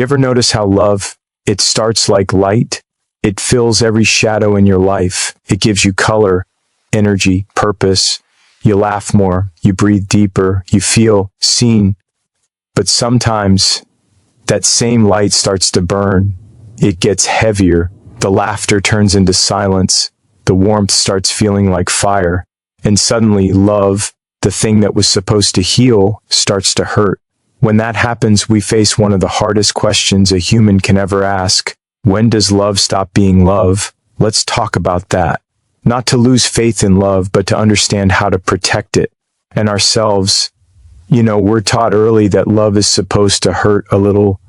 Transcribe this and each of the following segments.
You ever notice how love, it starts like light? It fills every shadow in your life. It gives you color, energy, purpose. You laugh more, you breathe deeper, you feel seen. But sometimes that same light starts to burn. It gets heavier. The laughter turns into silence. The warmth starts feeling like fire. And suddenly love, the thing that was supposed to heal, starts to hurt. When that happens, we face one of the hardest questions a human can ever ask. When does love stop being love? Let's talk about that. Not to lose faith in love, but to understand how to protect it and ourselves. You know, we're taught early that love is supposed to hurt a little.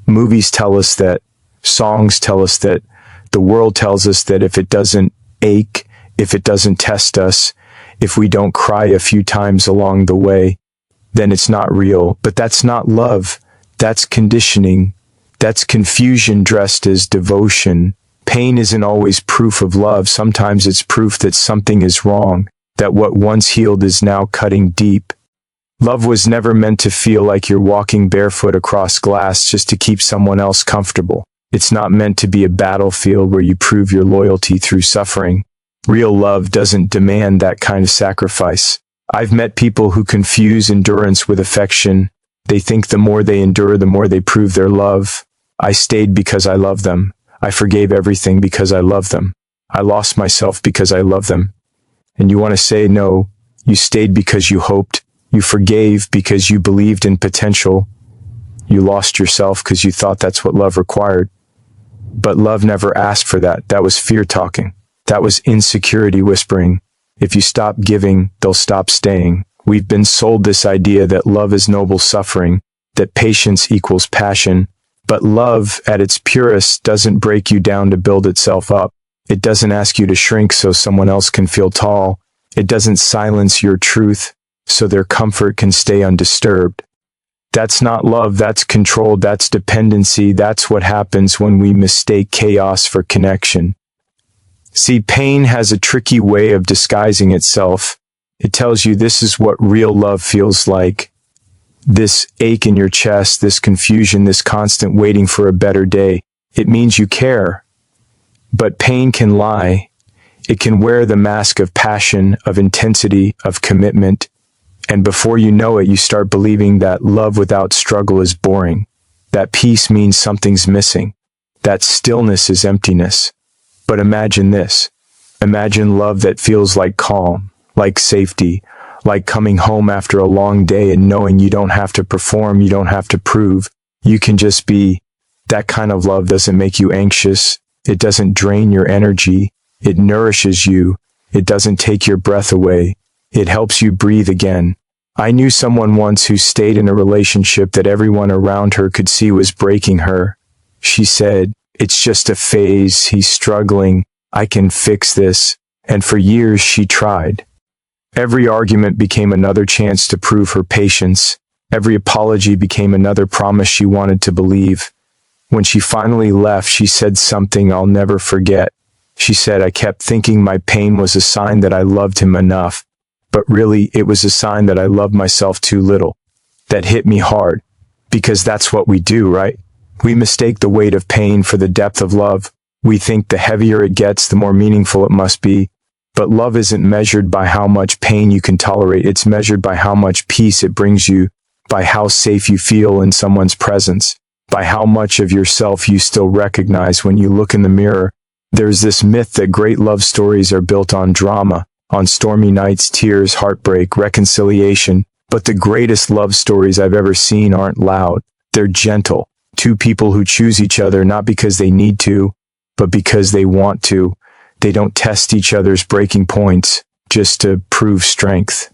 Movies tell us that. Songs tell us that. The world tells us that if it doesn't ache, if it doesn't test us, if we don't cry a few times along the way, then it's not real. But that's not love. That's conditioning. That's confusion dressed as devotion. Pain isn't always proof of love. Sometimes it's proof that something is wrong, that what once healed is now cutting deep. Love was never meant to feel like you're walking barefoot across glass just to keep someone else comfortable. It's not meant to be a battlefield where you prove your loyalty through suffering. Real love doesn't demand that kind of sacrifice. I've met people who confuse endurance with affection. They think the more they endure, the more they prove their love. I stayed because I love them. I forgave everything because I love them. I lost myself because I love them. And you want to say, no, you stayed because you hoped. You forgave because you believed in potential. You lost yourself because you thought that's what love required. But love never asked for that. That was fear talking. That was insecurity whispering. If you stop giving, they'll stop staying. We've been sold this idea that love is noble suffering, that patience equals passion. But love, at its purest, doesn't break you down to build itself up. It doesn't ask you to shrink so someone else can feel tall. It doesn't silence your truth so their comfort can stay undisturbed. That's not love, that's control, that's dependency. That's what happens when we mistake chaos for connection. See, pain has a tricky way of disguising itself. It tells you this is what real love feels like. This ache in your chest, this confusion, this constant waiting for a better day. It means you care. But pain can lie. It can wear the mask of passion, of intensity, of commitment. And before you know it, you start believing that love without struggle is boring. That peace means something's missing. That stillness is emptiness. But imagine this. Imagine love that feels like calm, like safety, like coming home after a long day and knowing you don't have to perform, you don't have to prove. You can just be. That kind of love doesn't make you anxious. It doesn't drain your energy. It nourishes you. It doesn't take your breath away. It helps you breathe again. I knew someone once who stayed in a relationship that everyone around her could see was breaking her. She said, "It's just a phase, he's struggling, I can fix this." And for years she tried. Every argument became another chance to prove her patience. Every apology became another promise she wanted to believe. When she finally left, she said something I'll never forget. She said, "I kept thinking my pain was a sign that I loved him enough. But really, it was a sign that I loved myself too little." That hit me hard. Because that's what we do, right? We mistake the weight of pain for the depth of love. We think the heavier it gets, the more meaningful it must be. But love isn't measured by how much pain you can tolerate. It's measured by how much peace it brings you, by how safe you feel in someone's presence, by how much of yourself you still recognize when you look in the mirror. There's this myth that great love stories are built on drama, on stormy nights, tears, heartbreak, reconciliation. But the greatest love stories I've ever seen aren't loud. They're gentle. Two people who choose each other not because they need to, but because they want to. They don't test each other's breaking points just to prove strength.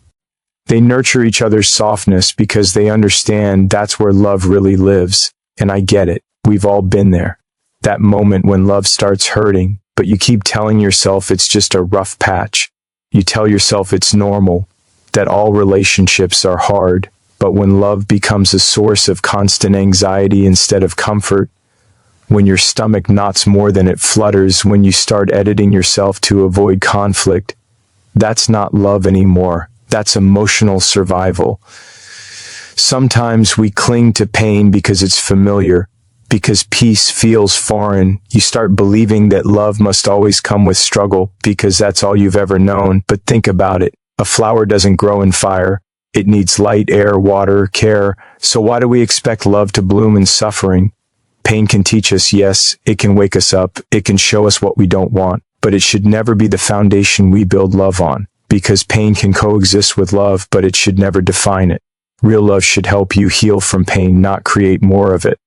They nurture each other's softness because they understand that's where love really lives. And I get it. We've all been there. That moment when love starts hurting, but you keep telling yourself it's just a rough patch. You tell yourself it's normal, that all relationships are hard. But when love becomes a source of constant anxiety instead of comfort, when your stomach knots more than it flutters, when you start editing yourself to avoid conflict, that's not love anymore. That's emotional survival. Sometimes we cling to pain because it's familiar, because peace feels foreign. You start believing that love must always come with struggle because that's all you've ever known. But think about it. A flower doesn't grow in fire. It needs light, air, water, care. So why do we expect love to bloom in suffering? Pain can teach us, yes. It can wake us up. It can show us what we don't want. But it should never be the foundation we build love on. Because pain can coexist with love, but it should never define it. Real love should help you heal from pain, not create more of it.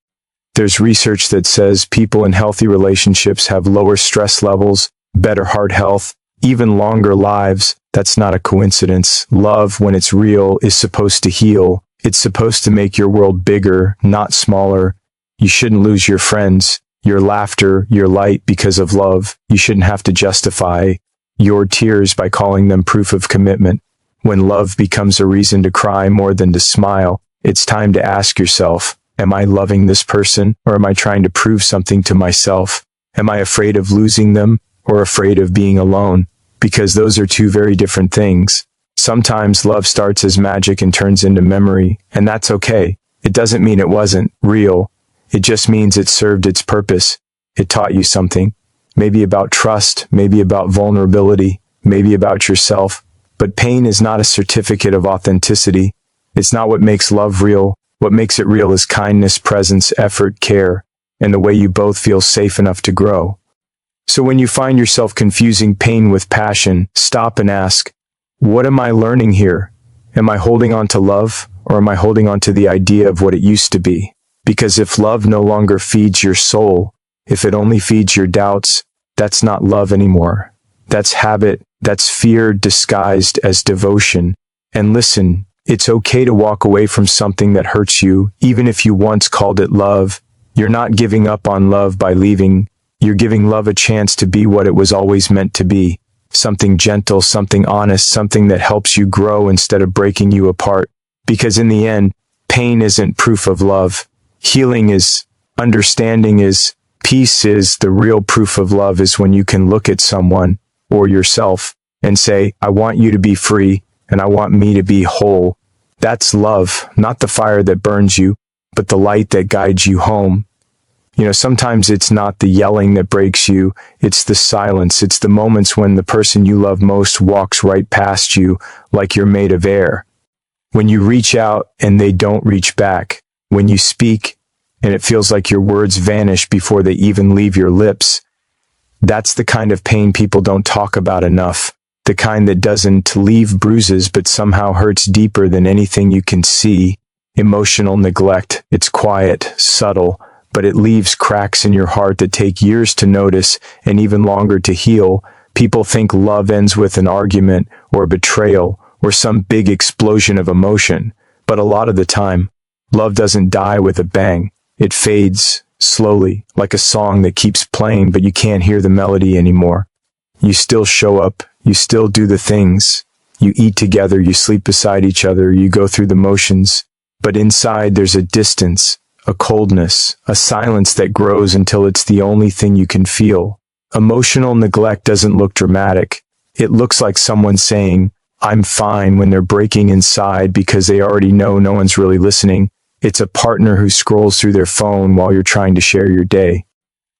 There's research that says people in healthy relationships have lower stress levels, better heart health, even longer lives. That's not a coincidence. Love, when it's real, is supposed to heal. It's supposed to make your world bigger, not smaller. You shouldn't lose your friends, your laughter, your light because of love. You shouldn't have to justify your tears by calling them proof of commitment. When love becomes a reason to cry more than to smile, it's time to ask yourself, am I loving this person, or am I trying to prove something to myself? Am I afraid of losing them, or afraid of being alone? Because those are two very different things. Sometimes love starts as magic and turns into memory, and that's okay. It doesn't mean it wasn't real. It just means it served its purpose. It taught you something. Maybe about trust, maybe about vulnerability, maybe about yourself. But pain is not a certificate of authenticity. It's not what makes love real. What makes it real is kindness, presence, effort, care, and the way you both feel safe enough to grow. So when you find yourself confusing pain with passion, stop and ask, what am I learning here? Am I holding on to love, or am I holding on to the idea of what it used to be? Because if love no longer feeds your soul, if it only feeds your doubts, that's not love anymore. That's habit, that's fear disguised as devotion. And listen, it's okay to walk away from something that hurts you, even if you once called it love. You're not giving up on love by leaving. You're giving love a chance to be what it was always meant to be. Something gentle, something honest, something that helps you grow instead of breaking you apart. Because in the end, pain isn't proof of love. Healing is, understanding is, peace is. The real proof of love is when you can look at someone or yourself and say, I want you to be free and I want me to be whole. That's love, not the fire that burns you, but the light that guides you home. You know, sometimes it's not the yelling that breaks you, it's the silence. It's the moments when the person you love most walks right past you like you're made of air. When you reach out and they don't reach back. When you speak and it feels like your words vanish before they even leave your lips. That's the kind of pain people don't talk about enough. The kind that doesn't leave bruises but somehow hurts deeper than anything you can see. Emotional neglect. It's quiet, subtle, but it leaves cracks in your heart that take years to notice and even longer to heal. People think love ends with an argument or betrayal or some big explosion of emotion. But a lot of the time, love doesn't die with a bang. It fades slowly, like a song that keeps playing but you can't hear the melody anymore. You still show up, you still do the things. You eat together, you sleep beside each other, you go through the motions. But inside there's a distance, a coldness, a silence that grows until it's the only thing you can feel. Emotional neglect doesn't look dramatic. It looks like someone saying, I'm fine, when they're breaking inside because they already know no one's really listening. It's a partner who scrolls through their phone while you're trying to share your day.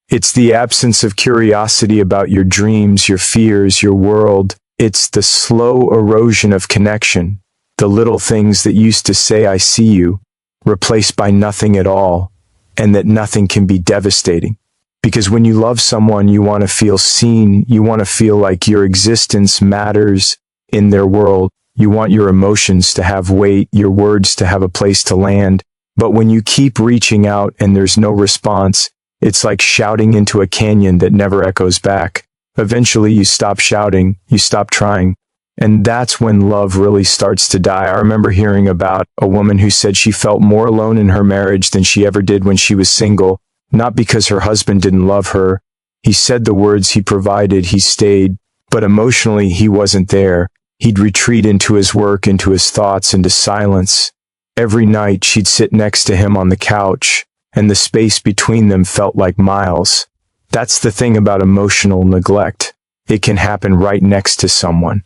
It's the absence of curiosity about your dreams, your fears, your world. It's the slow erosion of connection. The little things that used to say, I see you, replaced by nothing at all, and that nothing can be devastating. Because when you love someone, you want to feel seen. You want to feel like your existence matters in their world. You want your emotions to have weight, your words to have a place to land. But when you keep reaching out and there's no response, it's like shouting into a canyon that never echoes back. Eventually you stop shouting, you stop trying. And that's when love really starts to die. I remember hearing about a woman who said she felt more alone in her marriage than she ever did when she was single. Not because her husband didn't love her. He said the words, he provided, he stayed. But emotionally he wasn't there. He'd retreat into his work, into his thoughts, into silence. Every night she'd sit next to him on the couch, and the space between them felt like miles. That's the thing about emotional neglect. It can happen right next to someone.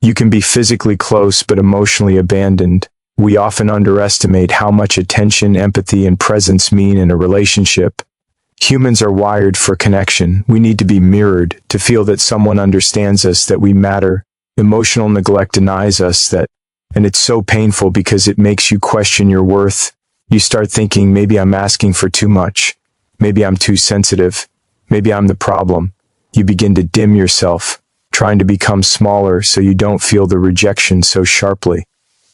You can be physically close but emotionally abandoned. We often underestimate how much attention, empathy, and presence mean in a relationship. Humans are wired for connection. We need to be mirrored, to feel that someone understands us, that we matter. Emotional neglect denies us that, and it's so painful because it makes you question your worth. You start thinking, maybe I'm asking for too much. Maybe I'm too sensitive. Maybe I'm the problem. You begin to dim yourself, trying to become smaller so you don't feel the rejection so sharply.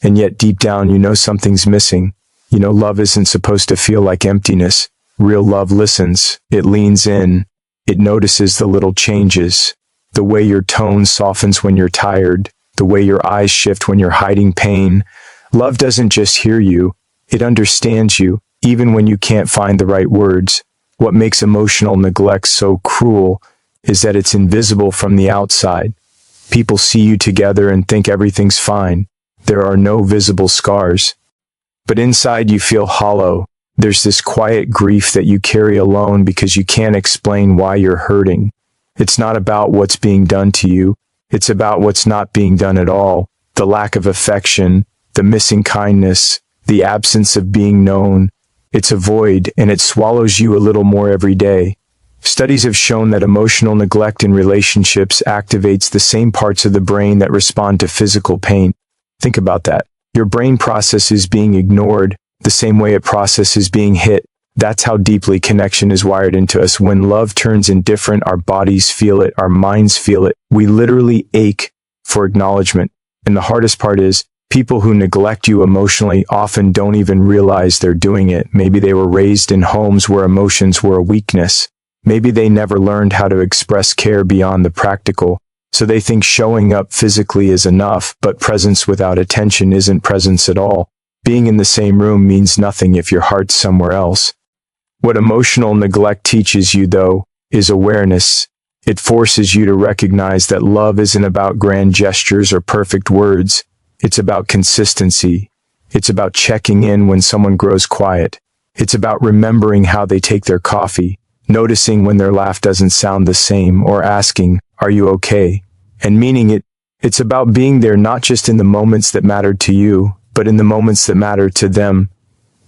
And yet deep down, you know something's missing. You know love isn't supposed to feel like emptiness. Real love listens. It leans in. It notices the little changes. The way your tone softens when you're tired. The way your eyes shift when you're hiding pain. Love doesn't just hear you. It understands you, even when you can't find the right words. What makes emotional neglect so cruel is that it's invisible from the outside. People see you together and think everything's fine. There are no visible scars. But inside you feel hollow. There's this quiet grief that you carry alone because you can't explain why you're hurting. It's not about what's being done to you. It's about what's not being done at all. The lack of affection, the missing kindness, the absence of being known. It's a void, and it swallows you a little more every day. Studies have shown that emotional neglect in relationships activates the same parts of the brain that respond to physical pain. Think about that. Your brain processes being ignored the same way it processes being hit. That's how deeply connection is wired into us. When love turns indifferent, our bodies feel it, our minds feel it. We literally ache for acknowledgement. And the hardest part is, people who neglect you emotionally often don't even realize they're doing it. Maybe they were raised in homes where emotions were a weakness. Maybe they never learned how to express care beyond the practical. So they think showing up physically is enough, but presence without attention isn't presence at all. Being in the same room means nothing if your heart's somewhere else. What emotional neglect teaches you, though, is awareness. It forces you to recognize that love isn't about grand gestures or perfect words. It's about consistency. It's about checking in when someone grows quiet. It's about remembering how they take their coffee, noticing when their laugh doesn't sound the same, or asking, "Are you okay?" and meaning it. It's about being there not just in the moments that mattered to you, but in the moments that matter to them.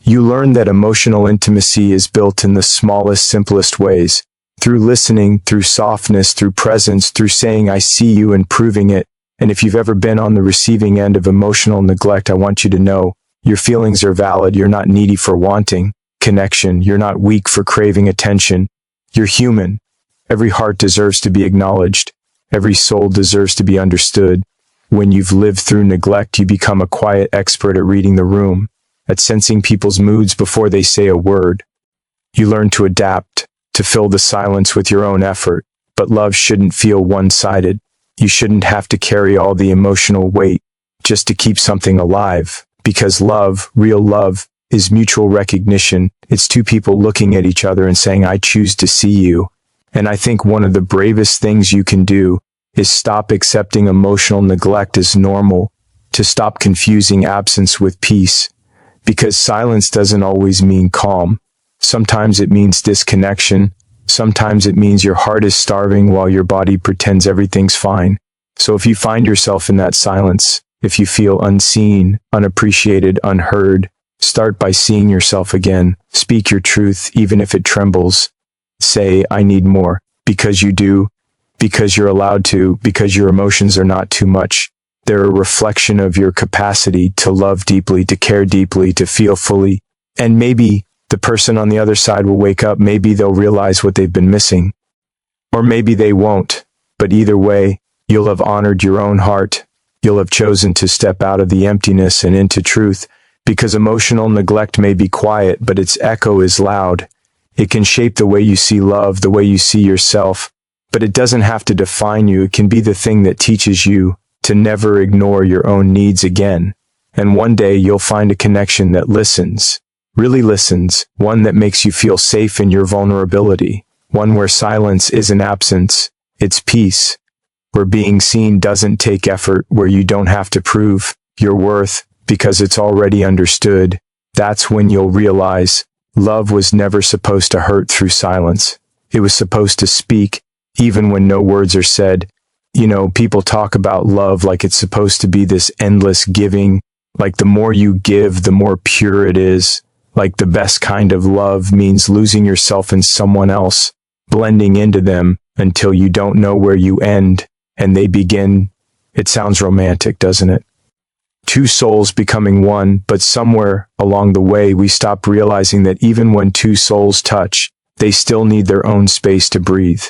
You learn that emotional intimacy is built in the smallest, simplest ways. Through listening, through softness, through presence, through saying, "I see you," and proving it. And if you've ever been on the receiving end of emotional neglect, I want you to know, your feelings are valid. You're not needy for wanting connection. You're not weak for craving attention. You're human. Every heart deserves to be acknowledged. Every soul deserves to be understood. When you've lived through neglect, you become a quiet expert at reading the room, at sensing people's moods before they say a word. You learn to adapt, to fill the silence with your own effort. But love shouldn't feel one-sided. You shouldn't have to carry all the emotional weight just to keep something alive. Because love, real love, is mutual recognition. It's two people looking at each other and saying, "I choose to see you." And I think one of the bravest things you can do is stop accepting emotional neglect as normal, to stop confusing absence with peace. Because silence doesn't always mean calm. Sometimes it means disconnection. Sometimes it means your heart is starving while your body pretends everything's fine. So if you find yourself in that silence, if you feel unseen, unappreciated, unheard, start by seeing yourself again. Speak your truth, even if it trembles. Say, "I need more," because you do, because you're allowed to, because your emotions are not too much. They're a reflection of your capacity to love deeply, to care deeply, to feel fully. And maybe the person on the other side will wake up. Maybe they'll realize what they've been missing. Or maybe they won't. But either way, you'll have honored your own heart. You'll have chosen to step out of the emptiness and into truth. Because emotional neglect may be quiet, but its echo is loud. It can shape the way you see love, the way you see yourself. But it doesn't have to define you. It can be the thing that teaches you to never ignore your own needs again. And one day you'll find a connection that listens, really listens, one that makes you feel safe in your vulnerability, one where silence isn't absence, it's peace, where being seen doesn't take effort, where you don't have to prove your worth because it's already understood. That's when you'll realize love was never supposed to hurt through silence. It was supposed to speak, even when no words are said. You know, people talk about love like it's supposed to be this endless giving, Like the more you give, the more pure it is. Like the best kind of love means losing yourself in someone else, blending into them until you don't know where you end and they begin. It sounds romantic, doesn't it? Two souls becoming one, but somewhere along the way we stop realizing that even when two souls touch, they still need their own space to breathe.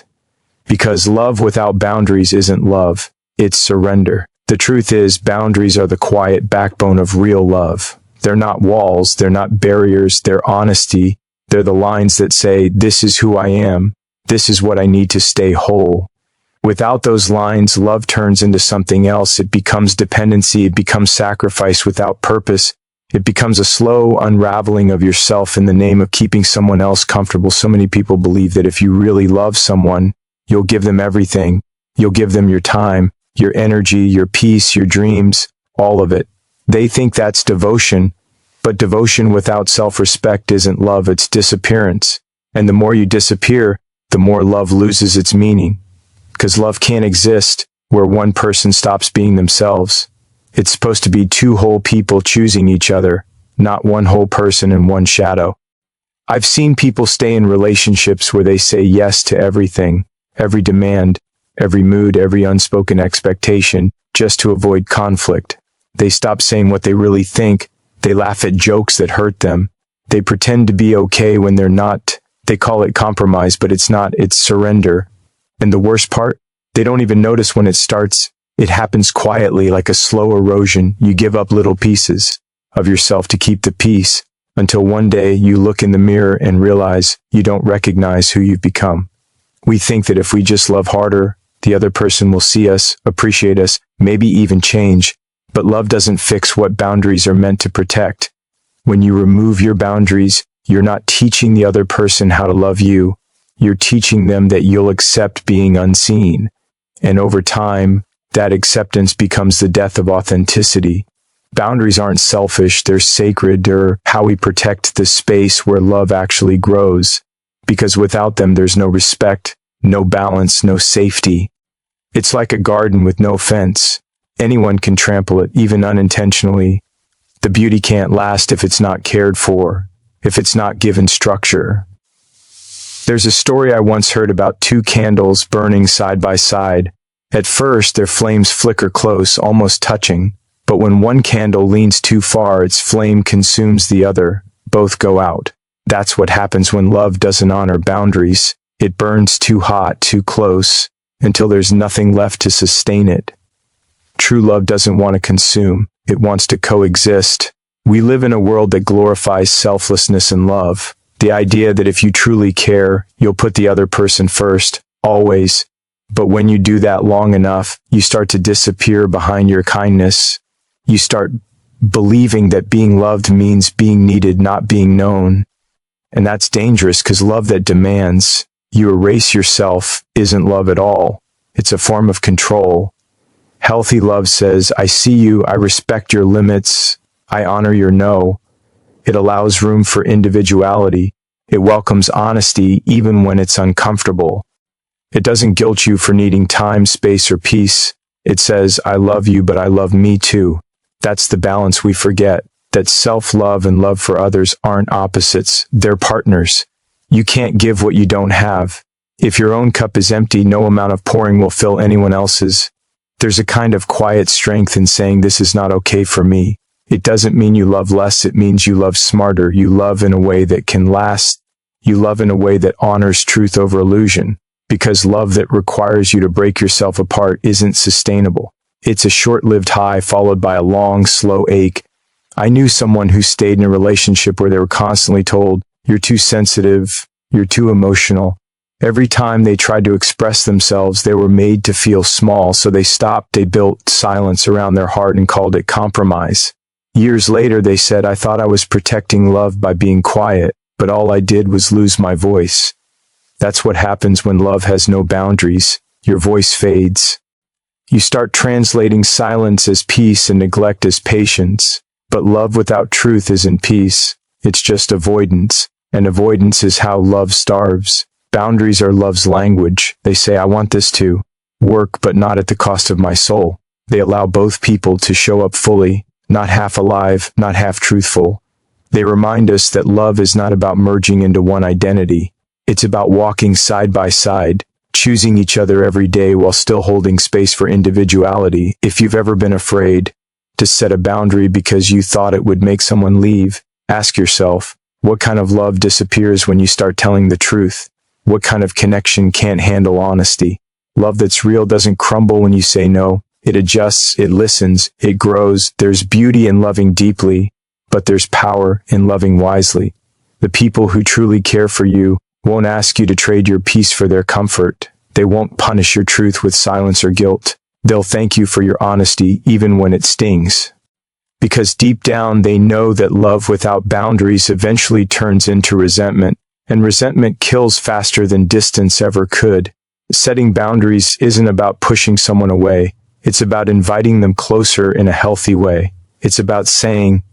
Because love without boundaries isn't love, it's surrender. The truth is, boundaries are the quiet backbone of real love. They're not walls, they're not barriers, they're honesty. They're the lines that say, this is who I am, this is what I need to stay whole. Without those lines, love turns into something else. It becomes dependency, it becomes sacrifice without purpose. It becomes a slow unraveling of yourself in the name of keeping someone else comfortable. So many people believe that if you really love someone, you'll give them everything. You'll give them your time, your energy, your peace, your dreams, all of it. They think that's devotion, but devotion without self-respect isn't love, it's disappearance. And the more you disappear, the more love loses its meaning. Because love can't exist where one person stops being themselves. It's supposed to be two whole people choosing each other, not one whole person and one shadow. I've seen people stay in relationships where they say yes to everything, every demand, every mood, every unspoken expectation, just to avoid conflict. They stop saying what they really think. They laugh at jokes that hurt them. They pretend to be okay when they're not. They call it compromise, but it's not. It's surrender. And the worst part, they don't even notice when it starts. It happens quietly, like a slow erosion. You give up little pieces of yourself to keep the peace, until one day you look in the mirror and realize you don't recognize who you've become. We think that if we just love harder, the other person will see us, appreciate us, maybe even change. But love doesn't fix what boundaries are meant to protect. When you remove your boundaries, you're not teaching the other person how to love you. You're teaching them that you'll accept being unseen. And over time, that acceptance becomes the death of authenticity. Boundaries aren't selfish, they're sacred. They're how we protect the space where love actually grows. Because without them, there's no respect, no balance, no safety. It's like a garden with no fence. Anyone can trample it, even unintentionally. The beauty can't last if it's not cared for, if it's not given structure. There's a story I once heard about two candles burning side by side. At first, their flames flicker close, almost touching. But when one candle leans too far, its flame consumes the other. Both go out. That's what happens when love doesn't honor boundaries. It burns too hot, too close, until there's nothing left to sustain it. True love doesn't want to consume. It wants to coexist. We live in a world that glorifies selflessness and love. The idea that if you truly care, you'll put the other person first, always. But when you do that long enough, you start to disappear behind your kindness. You start believing that being loved means being needed, not being known. And that's dangerous, because love that demands you erase yourself isn't love at all. It's a form of control. Healthy love says, I see you, I respect your limits, I honor your no. It allows room for individuality. It welcomes honesty even when it's uncomfortable. It doesn't guilt you for needing time, space, or peace. It says, I love you, but I love me too. That's the balance we forget, that self-love and love for others aren't opposites, they're partners. You can't give what you don't have. If your own cup is empty, no amount of pouring will fill anyone else's. There's a kind of quiet strength in saying this is not okay for me. It doesn't mean you love less, it means you love smarter. You love in a way that can last. You love in a way that honors truth over illusion. Because love that requires you to break yourself apart isn't sustainable. It's a short-lived high followed by a long, slow ache. I knew someone who stayed in a relationship where they were constantly told, you're too sensitive, you're too emotional. Every time they tried to express themselves, they were made to feel small, so they stopped. They built silence around their heart and called it compromise. Years later, they said, I thought I was protecting love by being quiet, but all I did was lose my voice. That's what happens when love has no boundaries. Your voice fades. You start translating silence as peace and neglect as patience. But love without truth isn't peace. It's just avoidance. And avoidance is how love starves. Boundaries are love's language. They say, I want this to work, but not at the cost of my soul. They allow both people to show up fully, not half alive, not half truthful. They remind us that love is not about merging into one identity. It's about walking side by side, choosing each other every day while still holding space for individuality. If you've ever been afraid to set a boundary because you thought it would make someone leave, ask yourself, what kind of love disappears when you start telling the truth? What kind of connection can't handle honesty? Love that's real doesn't crumble when you say no. It adjusts, it listens, it grows. There's beauty in loving deeply, but there's power in loving wisely. The people who truly care for you won't ask you to trade your peace for their comfort. They won't punish your truth with silence or guilt. They'll thank you for your honesty even when it stings. Because deep down they know that love without boundaries eventually turns into resentment, and resentment kills faster than distance ever could. Setting boundaries isn't about pushing someone away. It's about inviting them closer in a healthy way. It's about saying,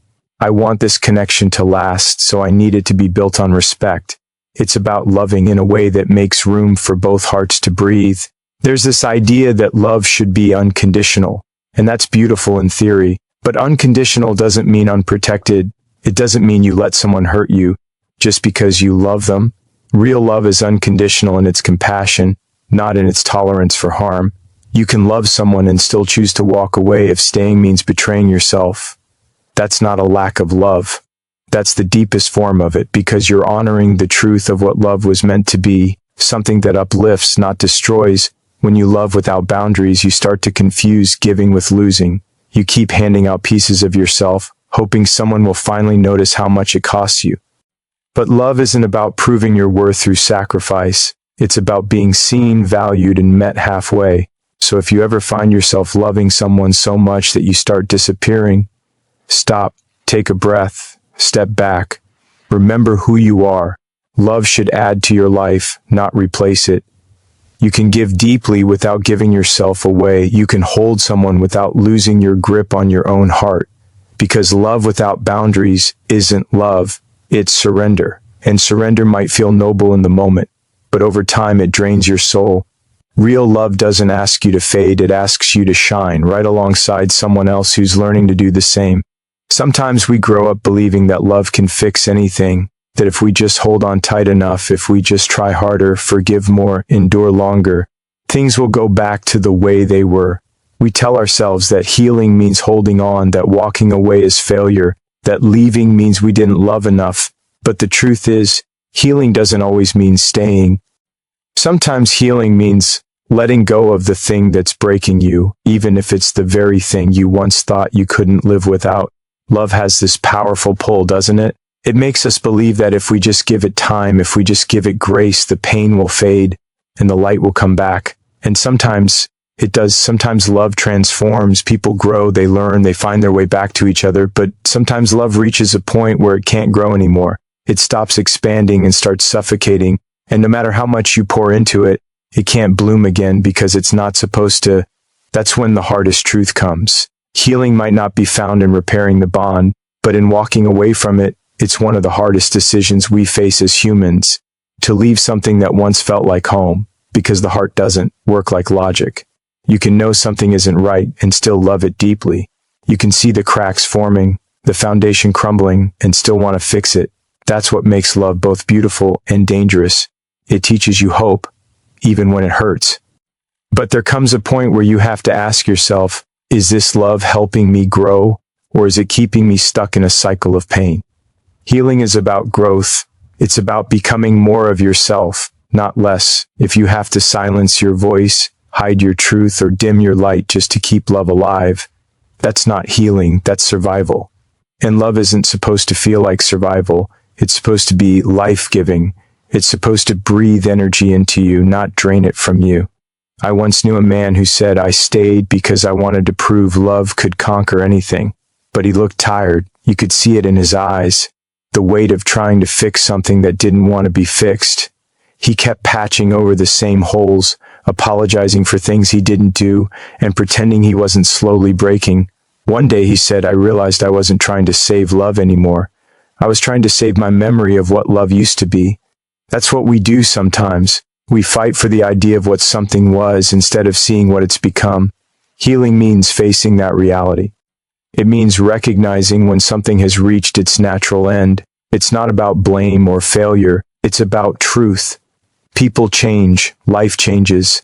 I want this connection to last, so I need it to be built on respect. It's about loving in a way that makes room for both hearts to breathe. There's this idea that love should be unconditional, and that's beautiful in theory, but unconditional doesn't mean unprotected. It doesn't mean you let someone hurt you just because you love them. Real love is unconditional in its compassion, not in its tolerance for harm. You can love someone and still choose to walk away if staying means betraying yourself. That's not a lack of love. That's the deepest form of it, because you're honoring the truth of what love was meant to be, something that uplifts, not destroys. When you love without boundaries, you start to confuse giving with losing. You keep handing out pieces of yourself, hoping someone will finally notice how much it costs you. But love isn't about proving your worth through sacrifice. It's about being seen, valued, and met halfway. So if you ever find yourself loving someone so much that you start disappearing, stop, take a breath, step back. Remember who you are. Love should add to your life, not replace it. You can give deeply without giving yourself away. You can hold someone without losing your grip on your own heart. Because love without boundaries isn't love, it's surrender. And surrender might feel noble in the moment, but over time it drains your soul. Real love doesn't ask you to fade, it asks you to shine right alongside someone else who's learning to do the same. Sometimes we grow up believing that love can fix anything, that if we just hold on tight enough, if we just try harder, forgive more, endure longer, things will go back to the way they were. We tell ourselves that healing means holding on, that walking away is failure, that leaving means we didn't love enough. But the truth is, healing doesn't always mean staying. Sometimes healing means letting go of the thing that's breaking you, even if it's the very thing you once thought you couldn't live without. Love has this powerful pull, doesn't it? It makes us believe that if we just give it time, if we just give it grace, the pain will fade and the light will come back. And sometimes it does. Sometimes love transforms. People grow, they learn, they find their way back to each other. But sometimes love reaches a point where it can't grow anymore. It stops expanding and starts suffocating. And no matter how much you pour into it, it can't bloom again because it's not supposed to. That's when the hardest truth comes. Healing might not be found in repairing the bond, but in walking away from it. It's one of the hardest decisions we face as humans, to leave something that once felt like home, because the heart doesn't work like logic. You can know something isn't right and still love it deeply. You can see the cracks forming, the foundation crumbling, and still want to fix it. That's what makes love both beautiful and dangerous. It teaches you hope, even when it hurts. But there comes a point where you have to ask yourself, is this love helping me grow, or is it keeping me stuck in a cycle of pain? Healing is about growth. It's about becoming more of yourself, not less. If you have to silence your voice, hide your truth, or dim your light just to keep love alive, that's not healing, that's survival. And love isn't supposed to feel like survival. It's supposed to be life-giving. It's supposed to breathe energy into you, not drain it from you. I once knew a man who said, I stayed because I wanted to prove love could conquer anything. But he looked tired. You could see it in his eyes. The weight of trying to fix something that didn't want to be fixed. He kept patching over the same holes, apologizing for things he didn't do, and pretending he wasn't slowly breaking. One day he said, I realized I wasn't trying to save love anymore. I was trying to save my memory of what love used to be. That's what we do sometimes. We fight for the idea of what something was instead of seeing what it's become. Healing means facing that reality. It means recognizing when something has reached its natural end. It's not about blame or failure. It's about truth. People change. Life changes.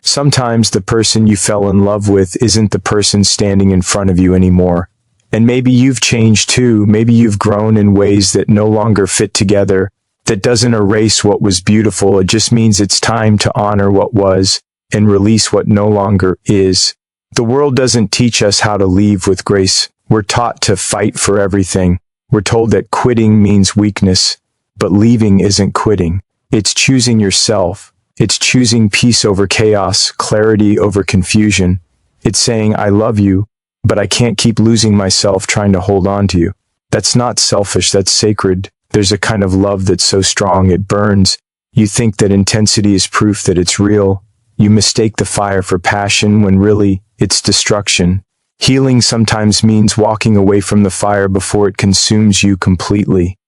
Sometimes the person you fell in love with isn't the person standing in front of you anymore. And maybe you've changed too. Maybe you've grown in ways that no longer fit together. That doesn't erase what was beautiful. It just means it's time to honor what was and release what no longer is. The world doesn't teach us how to leave with grace. We're taught to fight for everything. We're told that quitting means weakness, but leaving isn't quitting. It's choosing yourself. It's choosing peace over chaos, clarity over confusion. It's saying, I love you, but I can't keep losing myself trying to hold on to you. That's not selfish, that's sacred. There's a kind of love that's so strong it burns. You think that intensity is proof that it's real. You mistake the fire for passion when really it's destruction. Healing sometimes means walking away from the fire before it consumes you completely.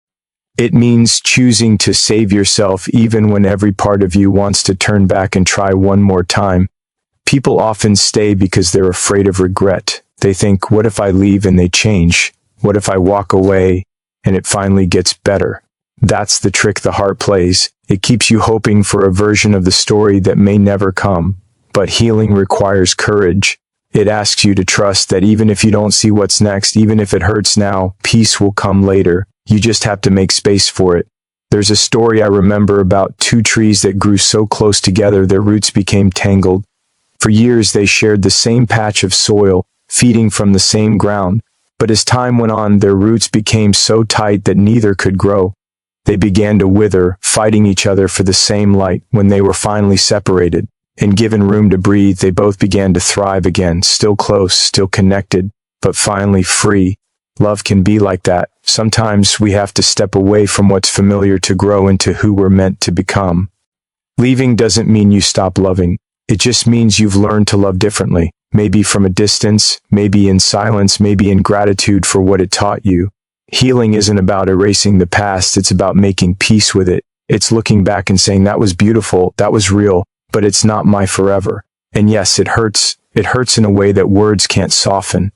It means choosing to save yourself even when every part of you wants to turn back and try one more time. People often stay because they're afraid of regret. They think, what if I leave and they change? What if I walk away and it finally gets better? That's the trick the heart plays. It keeps you hoping for a version of the story that may never come. But healing requires courage. It asks you to trust that even if you don't see what's next, even if it hurts now, peace will come later. You just have to make space for it. There's a story I remember about two trees that grew so close together their roots became tangled. For years they shared the same patch of soil, feeding from the same ground. But as time went on, their roots became so tight that neither could grow. They began to wither, fighting each other for the same light. When they were finally separated and given room to breathe, they both began to thrive again, still close, still connected, but finally free. Love can be like that. Sometimes we have to step away from what's familiar to grow into who we're meant to become. Leaving doesn't mean you stop loving. It just means you've learned to love differently. Maybe from a distance, maybe in silence, maybe in gratitude for what it taught you. Healing isn't about erasing the past, it's about making peace with it. It's looking back and saying, that was beautiful, that was real, but it's not my forever. And yes, it hurts. It hurts in a way that words can't soften.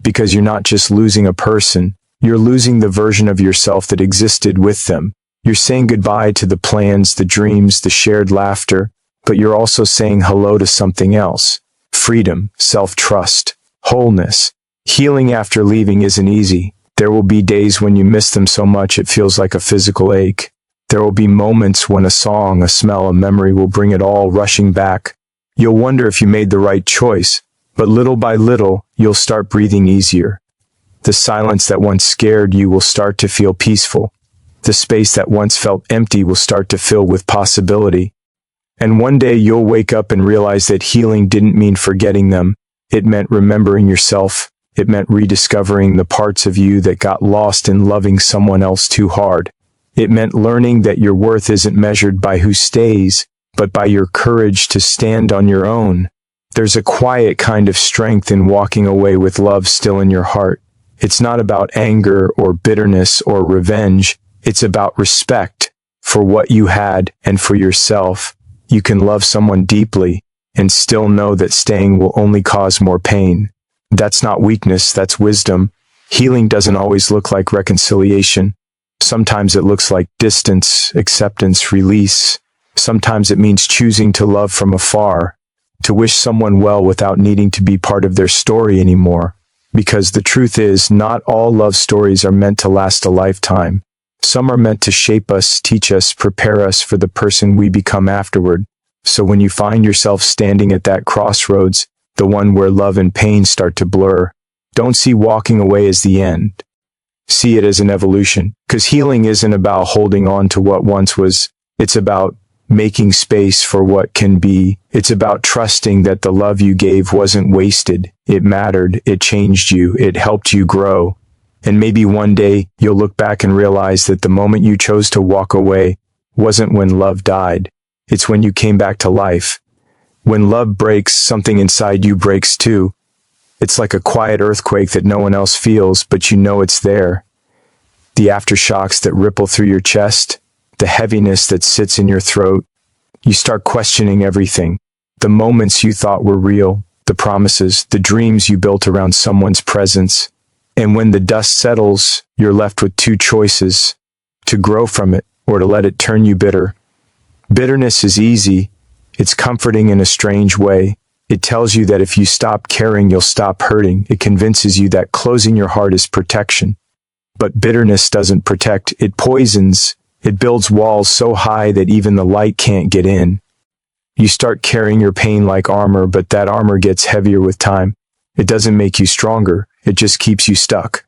Because you're not just losing a person, you're losing the version of yourself that existed with them. You're saying goodbye to the plans, the dreams, the shared laughter, but you're also saying hello to something else. Freedom, self-trust, wholeness. Healing after leaving isn't easy. There will be days when you miss them so much it feels like a physical ache. There will be moments when a song, a smell, a memory will bring it all rushing back. You'll wonder if you made the right choice, but little by little, you'll start breathing easier. The silence that once scared you will start to feel peaceful. The space that once felt empty will start to fill with possibility. And one day you'll wake up and realize that healing didn't mean forgetting them. It meant remembering yourself. It meant rediscovering the parts of you that got lost in loving someone else too hard. It meant learning that your worth isn't measured by who stays, but by your courage to stand on your own. There's a quiet kind of strength in walking away with love still in your heart. It's not about anger or bitterness or revenge. It's about respect for what you had and for yourself. You can love someone deeply and still know that staying will only cause more pain. That's not weakness, that's wisdom. Healing doesn't always look like reconciliation. Sometimes it looks like distance, acceptance, release. Sometimes it means choosing to love from afar, to wish someone well without needing to be part of their story anymore. Because the truth is, not all love stories are meant to last a lifetime. Some are meant to shape us, teach us, prepare us for the person we become afterward. So when you find yourself standing at that crossroads, the one where love and pain start to blur, don't see walking away as the end. See it as an evolution. Because healing isn't about holding on to what once was. It's about making space for what can be. It's about trusting that the love you gave wasn't wasted. It mattered. It changed you. It helped you grow. And maybe one day you'll look back and realize that the moment you chose to walk away wasn't when love died. It's when you came back to life. When love breaks, something inside you breaks too. It's like a quiet earthquake that no one else feels, but you know it's there. The aftershocks that ripple through your chest, the heaviness that sits in your throat. You start questioning everything. The moments you thought were real, the promises, the dreams you built around someone's presence. And when the dust settles, you're left with two choices: to grow from it or to let it turn you bitter. Bitterness is easy. It's comforting in a strange way. It tells you that if you stop caring, you'll stop hurting. It convinces you that closing your heart is protection. But bitterness doesn't protect, it poisons. It builds walls so high that even the light can't get in. You start carrying your pain like armor, but that armor gets heavier with time. It doesn't make you stronger, it just keeps you stuck.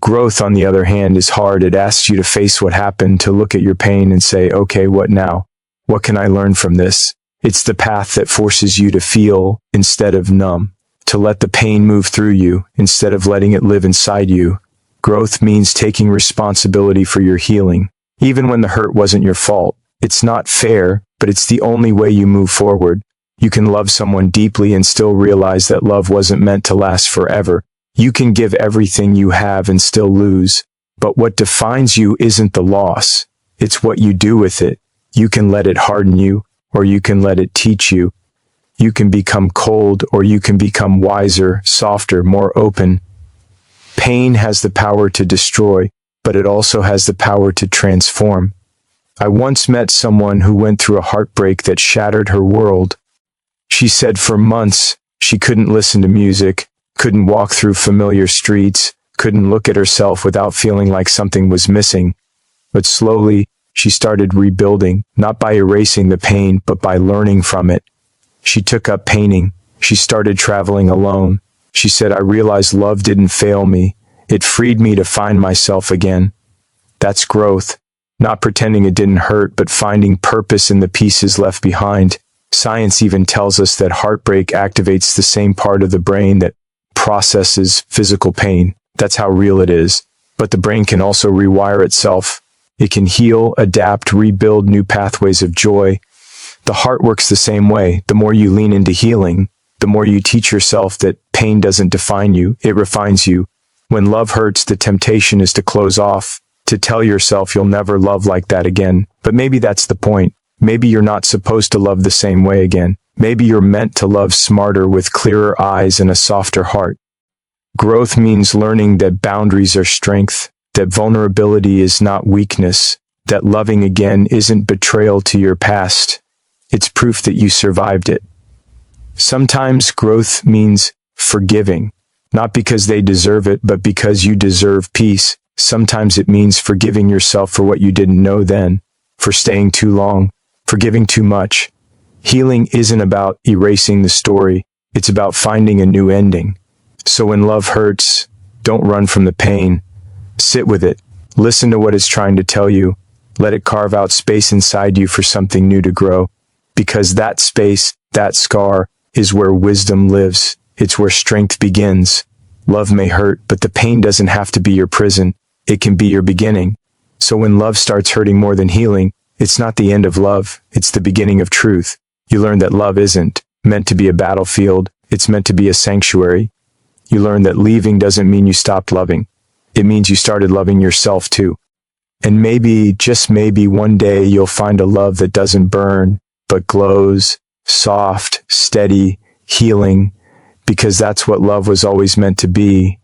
Growth, on the other hand, is hard. It asks you to face what happened, to look at your pain and say, okay, what now? What can I learn from this? It's the path that forces you to feel instead of numb, to let the pain move through you instead of letting it live inside you. Growth means taking responsibility for your healing, even when the hurt wasn't your fault. It's not fair, but it's the only way you move forward. You can love someone deeply and still realize that love wasn't meant to last forever. You can give everything you have and still lose. But what defines you isn't the loss. It's what you do with it. You can let it harden you, or you can let it teach you. You can become cold, or you can become wiser, softer, more open. Pain has the power to destroy, but it also has the power to transform. I once met someone who went through a heartbreak that shattered her world. She said for months she couldn't listen to music, couldn't walk through familiar streets, couldn't look at herself without feeling like something was missing. But slowly, she started rebuilding, not by erasing the pain, but by learning from it. She took up painting. She started traveling alone. She said, I realized love didn't fail me. It freed me to find myself again. That's growth. Not pretending it didn't hurt, but finding purpose in the pieces left behind. Science even tells us that heartbreak activates the same part of the brain that processes physical pain. That's how real it is. But the brain can also rewire itself. It can heal, adapt, rebuild new pathways of joy. The heart works the same way. The more you lean into healing, the more you teach yourself that pain doesn't define you, it refines you. When love hurts, the temptation is to close off, to tell yourself you'll never love like that again. But maybe that's the point. Maybe you're not supposed to love the same way again. Maybe you're meant to love smarter, with clearer eyes and a softer heart. Growth means learning that boundaries are strength, that vulnerability is not weakness, that loving again isn't betrayal to your past. It's proof that you survived it. Sometimes growth means forgiving, not because they deserve it, but because you deserve peace. Sometimes it means forgiving yourself for what you didn't know then, for staying too long, for giving too much. Healing isn't about erasing the story, it's about finding a new ending. So when love hurts, don't run from the pain. Sit with it. Listen to what it's trying to tell you. Let it carve out space inside you for something new to grow. Because that space, that scar, is where wisdom lives. It's where strength begins. Love may hurt, but the pain doesn't have to be your prison. It can be your beginning. So when love starts hurting more than healing, it's not the end of love. It's the beginning of truth. You learn that love isn't meant to be a battlefield. It's meant to be a sanctuary. You learn that leaving doesn't mean you stopped loving. It means you started loving yourself too. And maybe, just maybe, one day you'll find a love that doesn't burn, but glows, soft, steady, healing, because that's what love was always meant to be.